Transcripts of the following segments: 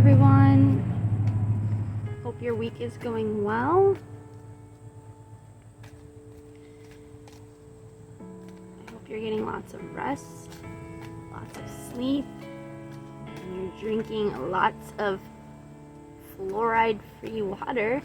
everyone. Hope your week is going well. I hope you're getting lots of rest, lots of sleep, and you're drinking lots of fluoride-free water.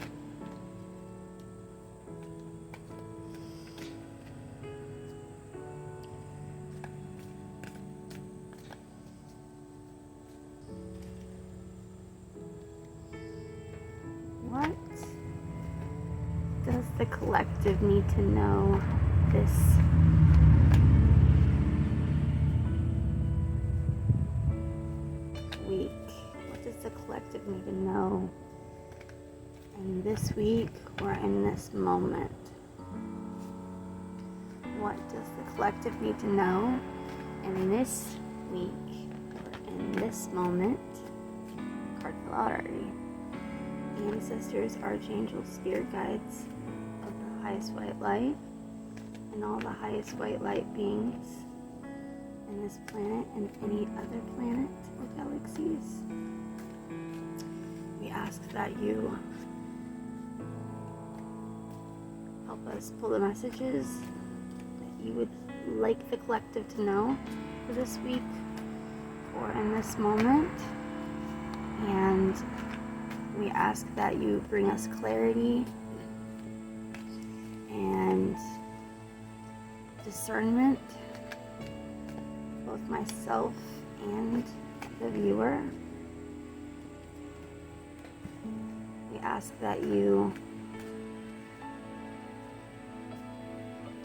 What does the collective need to know this week? What does the collective need to know in this week or in this moment? What does the collective need to know in this week or in this moment? Card fell out already. Ancestors, archangels, spirit guides of the highest white light, and all the highest white light beings in this planet and any other planet or galaxies. We ask that you help us pull the messages that you would like the collective to know for this week or in this moment. And we ask that you bring us clarity and discernment, both myself and the viewer. We ask that you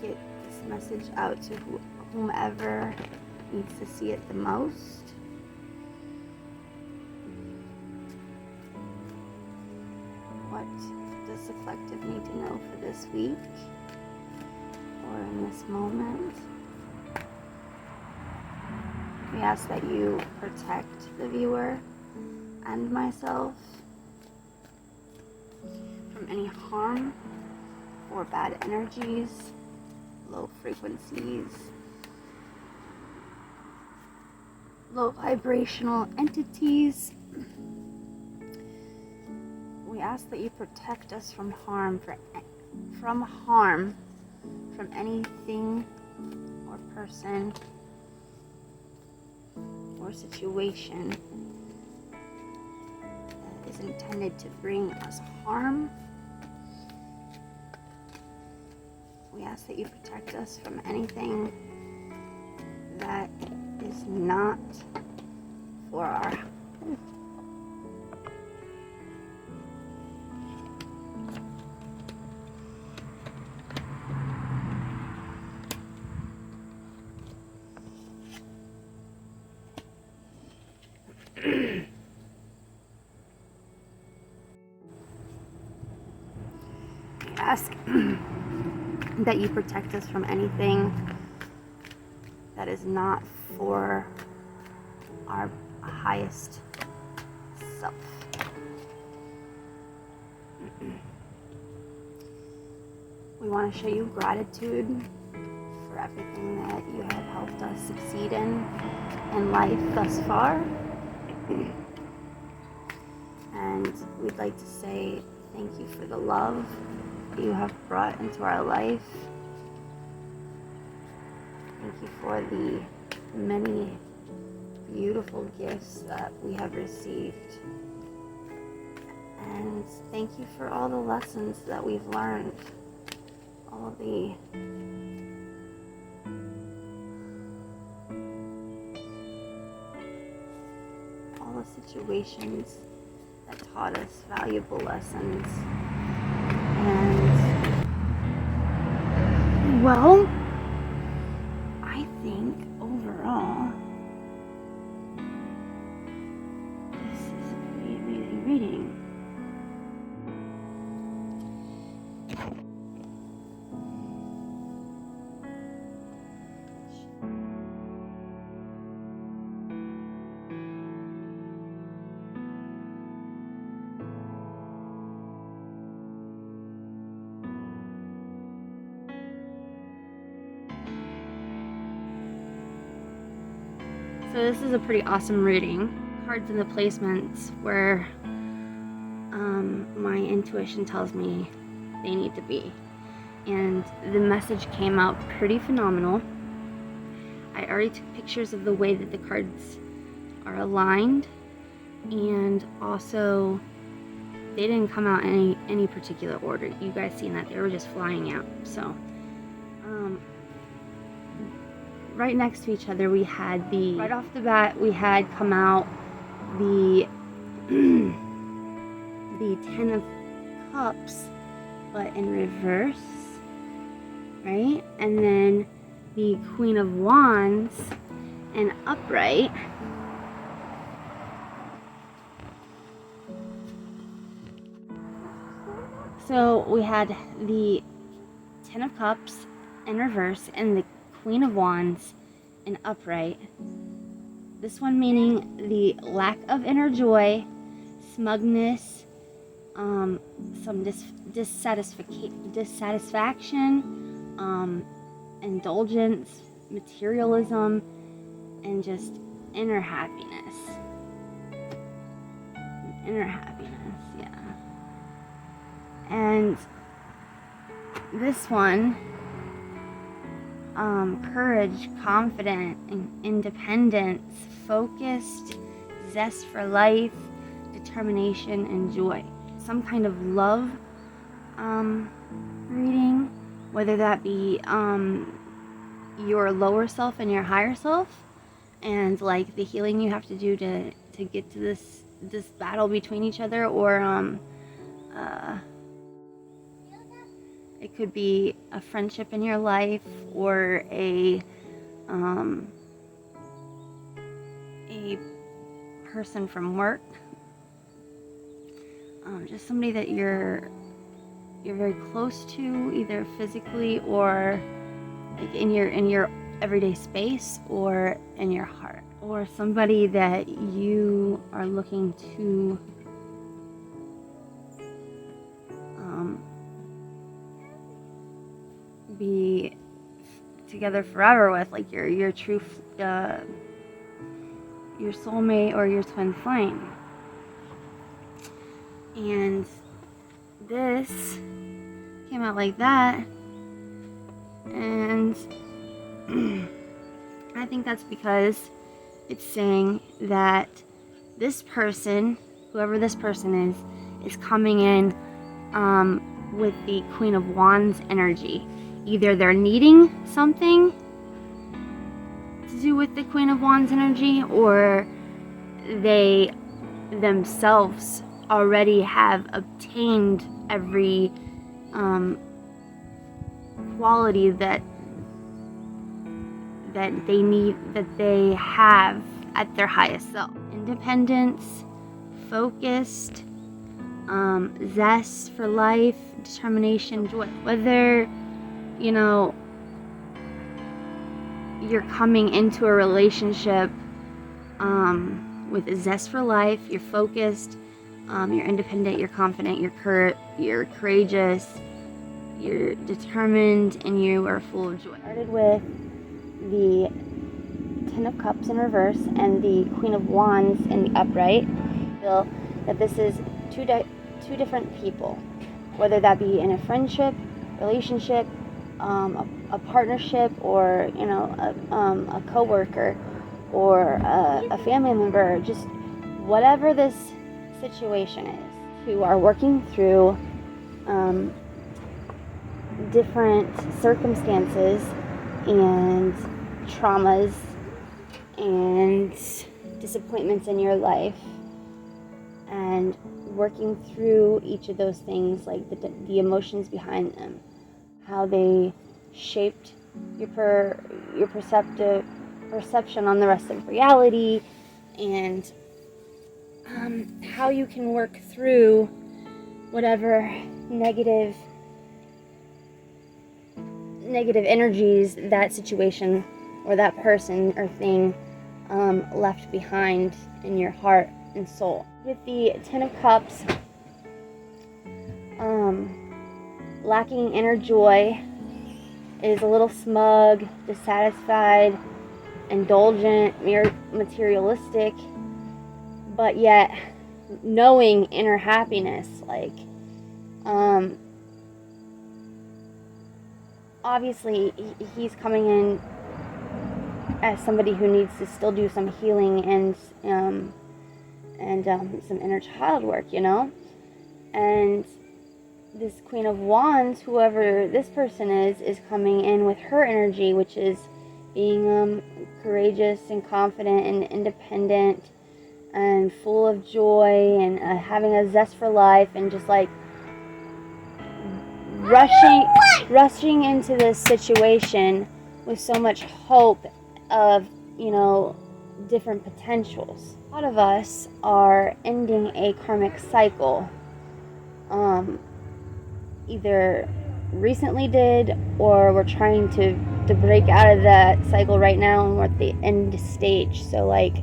get this message out to whomever needs to see it the most. What does the collective need to know for this week or in this moment? We ask that you protect the viewer and myself from any harm or bad energies, low frequencies, low vibrational entities. We ask that you protect us from harm, from anything or person or situation that is intended to bring us harm. We ask that you protect us from anything that is not for our ask that you protect us from anything that is not for our highest self. We want to show you gratitude for everything that you have helped us succeed in life thus far. And we'd like to say thank you for the love that you have brought into our life. Thank you for the many beautiful gifts that we have received. And thank you for all the lessons that we've learned. All the situations that taught us valuable lessons. And well, I think overall this is a pretty amazing reading. So this is a pretty awesome reading. cards in the placements where my intuition tells me they need to be. And the message came out pretty phenomenal. I already took pictures of the way that the cards are aligned, and also they didn't come out in any particular order. You guys seen that, they were just flying out. So right next to each other we had right off the bat we had come out the the Ten of Cups, but in reverse, right? And then the Queen of Wands and upright. So we had the Ten of Cups in reverse and the Queen of Wands in upright. This one meaning the lack of inner joy, smugness, some dissatisfaction, indulgence, materialism, and just inner happiness. Inner happiness, yeah. And this one, courage, confident, independence, focused, zest for life, determination, and joy. Some kind of love reading, whether that be your lower self and your higher self, and like the healing you have to do to get to this battle between each other, or it could be a friendship in your life, or a person from work, just somebody that you're very close to, either physically or like in your everyday space, or in your heart, or somebody that you are looking to be together forever with, like your true your soulmate or your twin flame. And this came out like that, and I think that's because it's saying that this person, whoever this person is coming in with the Queen of Wands energy. Either they're needing something to do with the Queen of Wands energy, or they themselves already have obtained every quality that they need, that they have at their highest self. Independence, focused, zest for life, determination, joy. Whether you're coming into a relationship with a zest for life, you're focused, you're independent, you're confident, you're courageous, you're determined, and you are full of joy. Started with the Ten of Cups in reverse and the Queen of Wands in the upright. I feel that this is two different people, whether that be in a friendship, relationship, a partnership, or a co-worker, or a family member, just whatever this situation is, who are working through different circumstances and traumas and disappointments in your life, and working through each of those things, like the emotions behind them, how they shaped your perception on the rest of reality, and how you can work through whatever negative energies that situation or that person or thing left behind in your heart and soul. With the Ten of Cups, lacking inner joy, is a little smug, dissatisfied, indulgent, materialistic, but yet knowing inner happiness. Like, obviously he's coming in as somebody who needs to still do some healing and some inner child work, you know? And this Queen of Wands, whoever this person is coming in with her energy, which is being courageous and confident and independent and full of joy and having a zest for life, and just like rushing into this situation with so much hope of, you know, different potentials. A lot of us are ending a karmic cycle. Either recently did, or we're trying to break out of that cycle right now, and we're at the end stage. So like,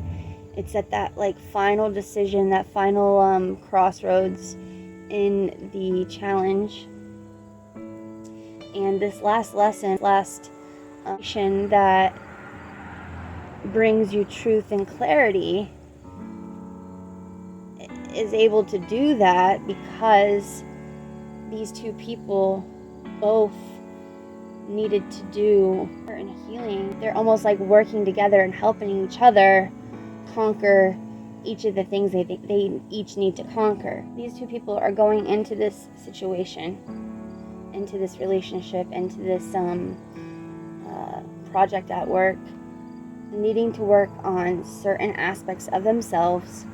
it's at that like final decision, that final crossroads in the challenge. And this last lesson, that brings you truth and clarity, is able to do that because these two people both needed to do certain healing. They're almost like working together and helping each other conquer each of the things they think they each need to conquer. These two people are going into this situation, into this relationship, into this project at work, needing to work on certain aspects of themselves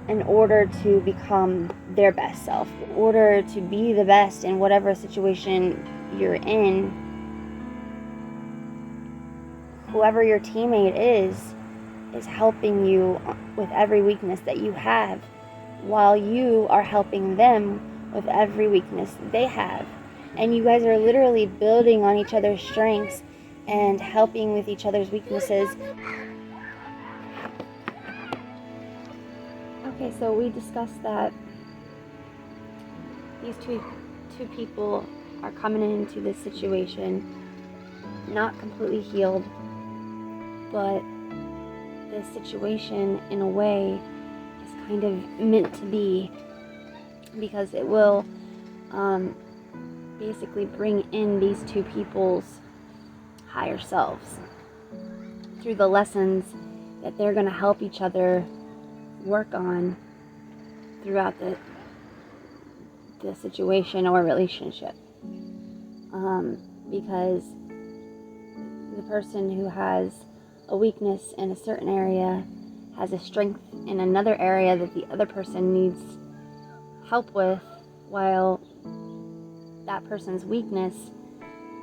in order to become their best self, in order to be the best in whatever situation you're in. Whoever your teammate is helping you with every weakness that you have, while you are helping them with every weakness they have. And you guys are literally building on each other's strengths and helping with each other's weaknesses. Okay, so we discussed that these two people are coming into this situation not completely healed, but this situation in a way is kind of meant to be, because it will basically bring in these two people's higher selves through the lessons that they're going to help each other work on throughout the situation or relationship. Because the person who has a weakness in a certain area has a strength in another area that the other person needs help with, while that person's weakness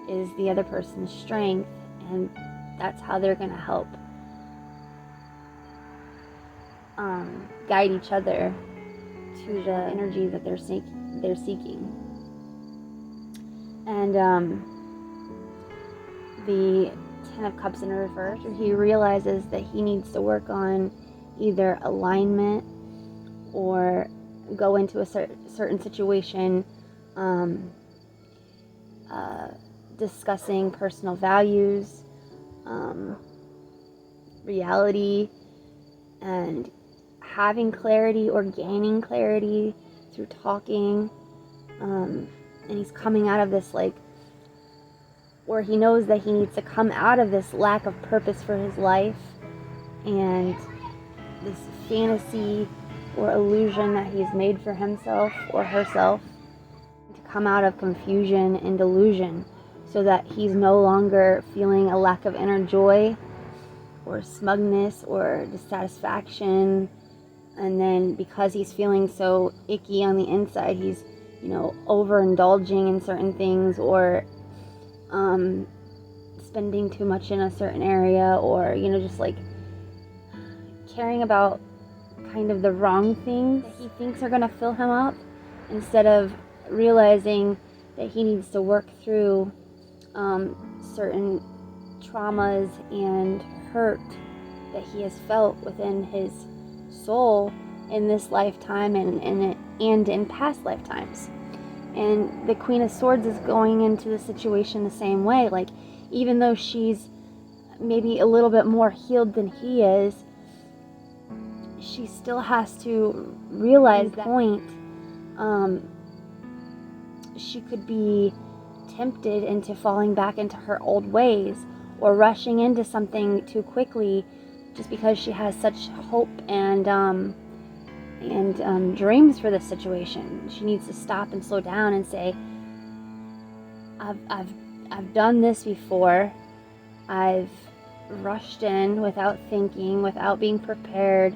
is the other person's strength, and that's how they're going to help guide each other to the energy that they're seeking. And the Ten of Cups in reverse, he realizes that he needs to work on either alignment or go into a certain situation discussing personal values, reality, and having clarity or gaining clarity through talking. And he's coming out of this, like, where he knows that he needs to come out of this lack of purpose for his life and this fantasy or illusion that he's made for himself or herself, to come out of confusion and delusion, so that he's no longer feeling a lack of inner joy or smugness or dissatisfaction. And then because he's feeling so icky on the inside, he's, you know, overindulging in certain things, or spending too much in a certain area, or, you know, just like caring about kind of the wrong things that he thinks are going to fill him up, instead of realizing that he needs to work through certain traumas and hurt that he has felt within his soul in this lifetime and in past lifetimes. And the Queen of Swords is going into the situation the same way. Like, even though she's maybe a little bit more healed than he is, she still has to realize that point. She could be tempted into falling back into her old ways, or rushing into something too quickly just because she has such hope and dreams for this situation. She needs to stop and slow down and say, I've done this before. I've rushed in without thinking, without being prepared,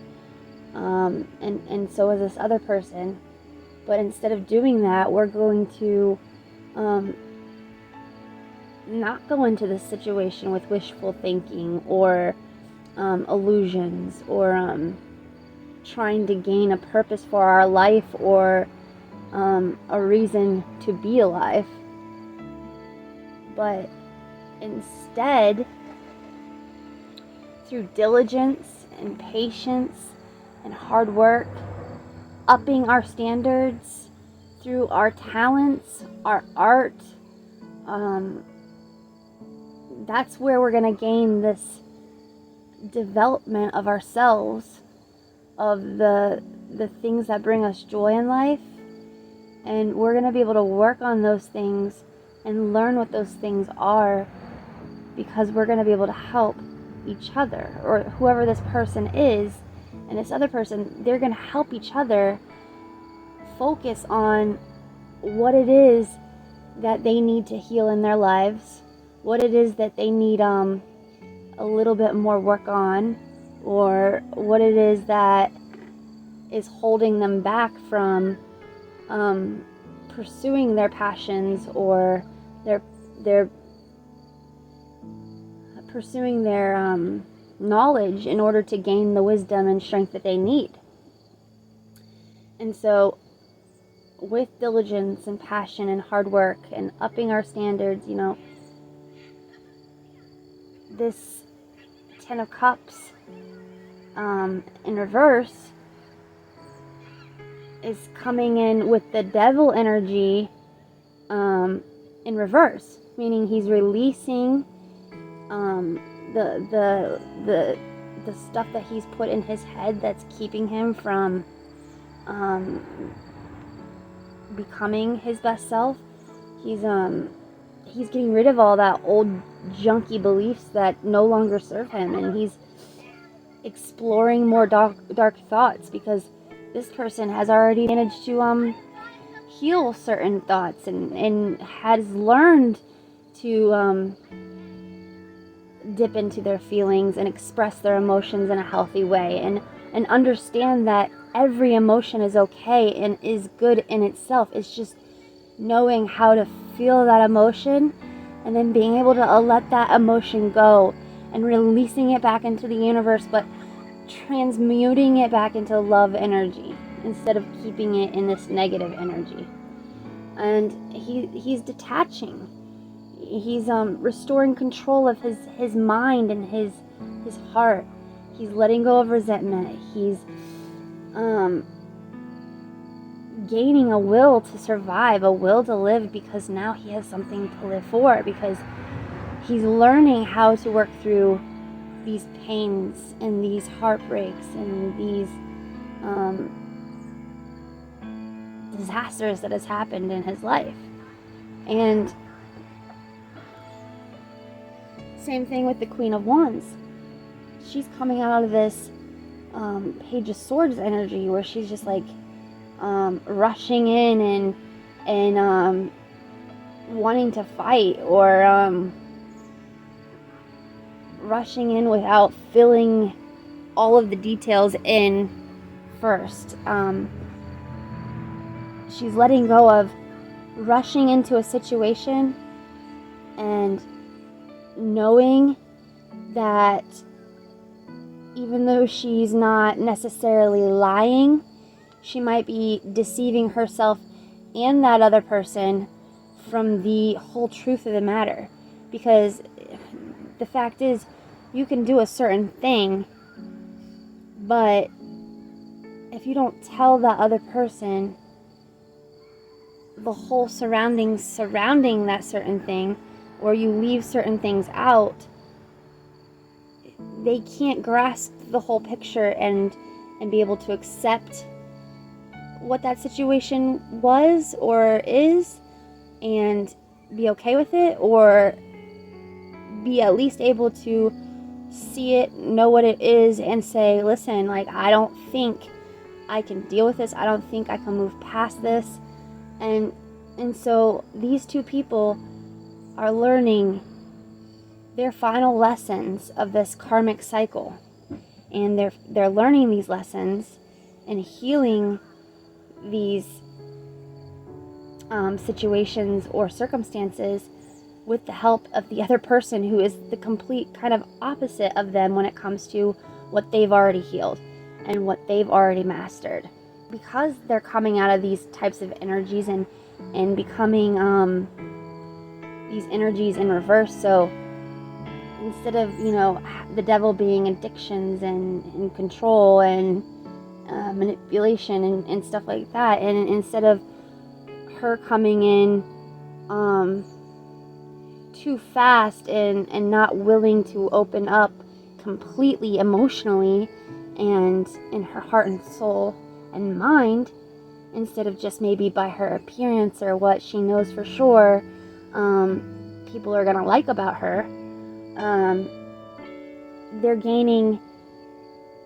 and so is this other person. But instead of doing that, we're going to not go into this situation with wishful thinking or illusions, or trying to gain a purpose for our life, or a reason to be alive. But instead, through diligence and patience and hard work, upping our standards through our talents, our art, that's where we're going to gain this development of ourselves, of the things that bring us joy in life. And we're going to be able to work on those things and learn what those things are, because we're going to be able to help each other, or whoever this person is and this other person, they're going to help each other focus on what it is that they need to heal in their lives, what it is that they need a little bit more work on, or what it is that is holding them back from pursuing their passions, or they're pursuing their knowledge in order to gain the wisdom and strength that they need. And so with diligence and passion and hard work and upping our standards, this 10 of Cups in reverse is coming in with the devil energy in reverse, meaning he's releasing the stuff that he's put in his head that's keeping him from becoming his best self. He's getting rid of all that old junky beliefs that no longer serve him, and he's exploring more dark thoughts, because this person has already managed to heal certain thoughts and has learned to dip into their feelings and express their emotions in a healthy way, and understand that every emotion is okay and is good in itself. It's just knowing how to feel that emotion and then being able to let that emotion go and releasing it back into the universe, but transmuting it back into love energy instead of keeping it in this negative energy. And he's detaching. He's restoring control of his mind and his heart. He's letting go of resentment. He's gaining a will to survive, a will to live, because now he has something to live for, because he's learning how to work through these pains and these heartbreaks and these disasters that has happened in his life. And same thing with the Queen of Wands. She's coming out of this Page of Swords energy, where she's just like rushing in and wanting to fight, or rushing in without filling all of the details in first. She's letting go of rushing into a situation and knowing that even though she's not necessarily lying, she might be deceiving herself and that other person from the whole truth of the matter. Because the fact is, you can do a certain thing, but if you don't tell that other person the whole surrounding that certain thing, or you leave certain things out, they can't grasp the whole picture, and and be able to accept what that situation was or is and be okay with it, or be at least able to see it, know what it is, and say, listen, like, I don't think I can deal with this. I don't think I can move past this. And so these two people are learning their final lessons of this karmic cycle. And they're learning these lessons and healing these situations or circumstances with the help of the other person, who is the complete kind of opposite of them when it comes to what they've already healed and what they've already mastered. Because they're coming out of these types of energies and becoming these energies in reverse. So instead of, the devil being addictions and control and manipulation and stuff like that, and instead of her coming in too fast and not willing to open up completely emotionally and in her heart and soul and mind, instead of just maybe by her appearance or what she knows for sure people are gonna like about her, they're gaining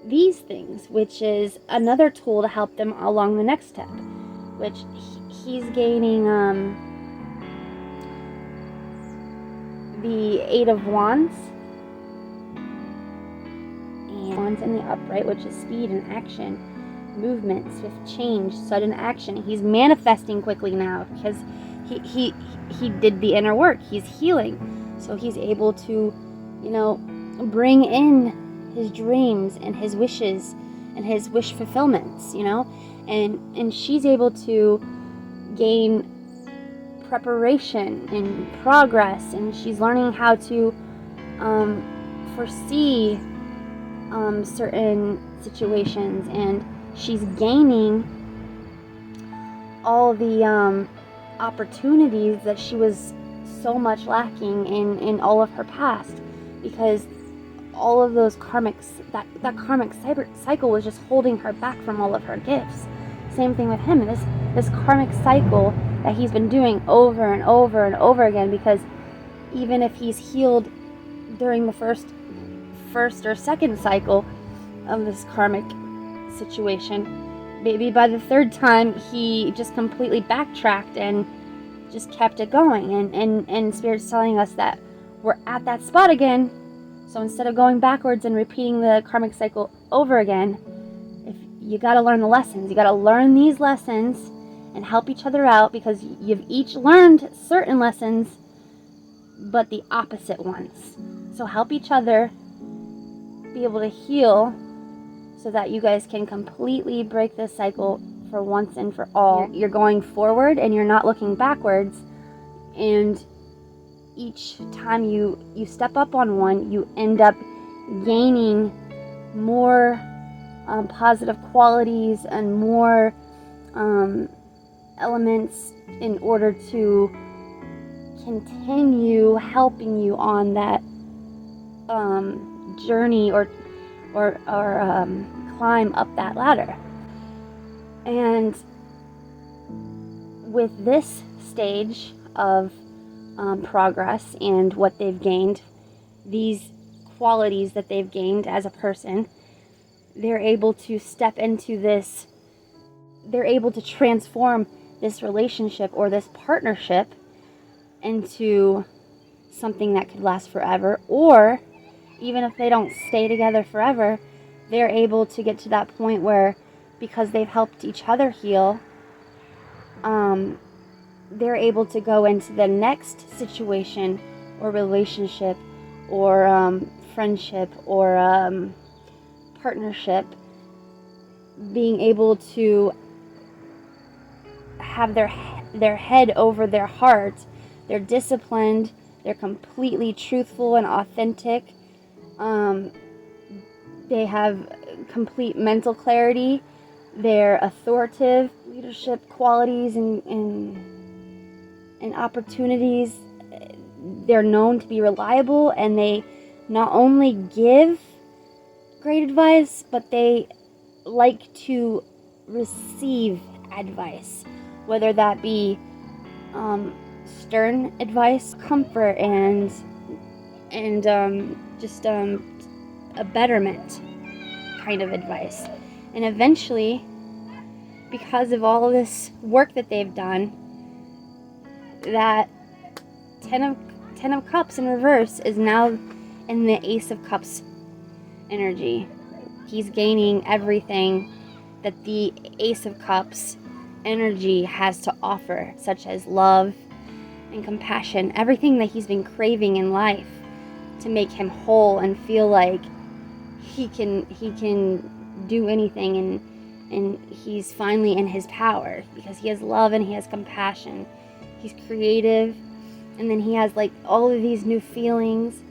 these things, which is another tool to help them along the next step, which he's gaining the Eight of Wands, and Wands in the upright, which is speed and action, movement, swift change, sudden action. He's manifesting quickly now because he did the inner work. He's healing, so he's able to, bring in his dreams and his wishes and his wish fulfillments, and she's able to gain preparation and progress, and she's learning how to foresee certain situations, and she's gaining all the opportunities that she was so much lacking in all of her past, because all of those that karmic cycle was just holding her back from all of her gifts. Same thing with him, this karmic cycle that he's been doing over and over and over again, because even if he's healed during the first or second cycle of this karmic situation, maybe by the third time he just completely backtracked and just kept it going, and Spirit's telling us that we're at that spot again. So instead of going backwards and repeating the karmic cycle over again, you got to learn the lessons. You got to learn these lessons and help each other out, because you've each learned certain lessons, but the opposite ones. So help each other be able to heal so that you guys can completely break this cycle for once and for all. You're going forward and you're not looking backwards, and each time you step up on one, you end up gaining more positive qualities and more elements in order to continue helping you on that journey or climb up that ladder. And with this stage of progress and what they've gained, these qualities that they've gained as a person, they're able to step into this, they're able to transform this relationship or this partnership into something that could last forever. Or even if they don't stay together forever, they're able to get to that point where, because they've helped each other heal, they're able to go into the next situation or relationship or friendship or partnership, being able to have their head over their heart. They're disciplined, they're completely truthful and authentic, they have complete mental clarity, they're authoritative, leadership qualities and opportunities. They're known to be reliable, and they not only give great advice, but they like to receive advice, whether that be stern advice, comfort, and just a betterment kind of advice. And eventually, because of all of this work that they've done, that Ten of Cups in reverse is now in the Ace of Cups energy. He's gaining everything that the Ace of Cups energy has to offer, such as love and compassion, everything that he's been craving in life to make him whole and feel like he can do anything, and he's finally in his power because he has love and he has compassion. He's creative, and then he has like all of these new feelings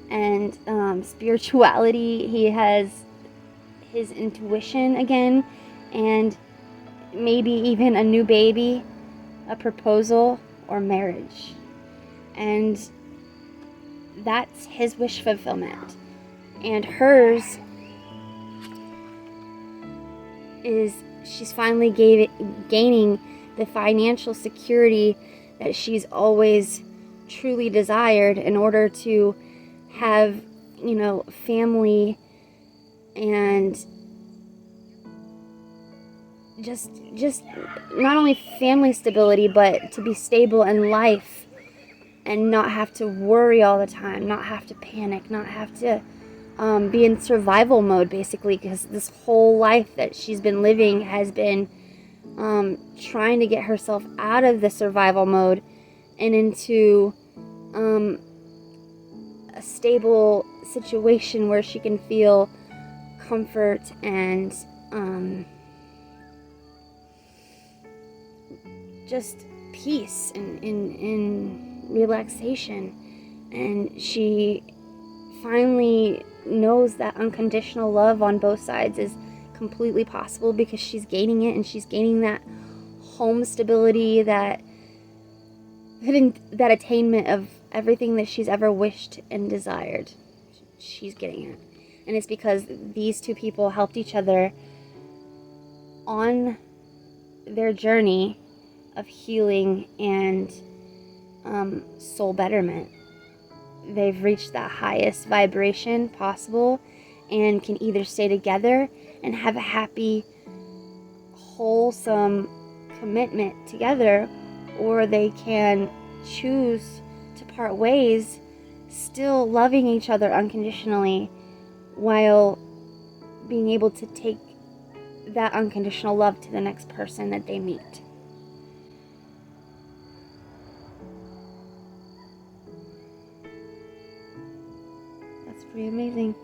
and spirituality. He has his intuition again, and maybe even a new baby, a proposal, or marriage. And that's his wish fulfillment. And hers is she's finally gaining the financial security that she's always truly desired in order to have, family and just not only family stability, but to be stable in life and not have to worry all the time, not have to panic, not have to be in survival mode, basically, because this whole life that she's been living has been trying to get herself out of the survival mode and into a stable situation where she can feel comfort and just peace and relaxation. And she finally knows that unconditional love on both sides is completely possible because she's gaining it, and she's gaining that home stability, that attainment of everything that she's ever wished and desired. She's getting it. And it's because these two people helped each other on their journey of healing and soul betterment. They've reached that highest vibration possible and can either stay together and have a happy, wholesome commitment together, or they can choose to part ways, still loving each other unconditionally while being able to take that unconditional love to the next person that they meet. That's pretty amazing.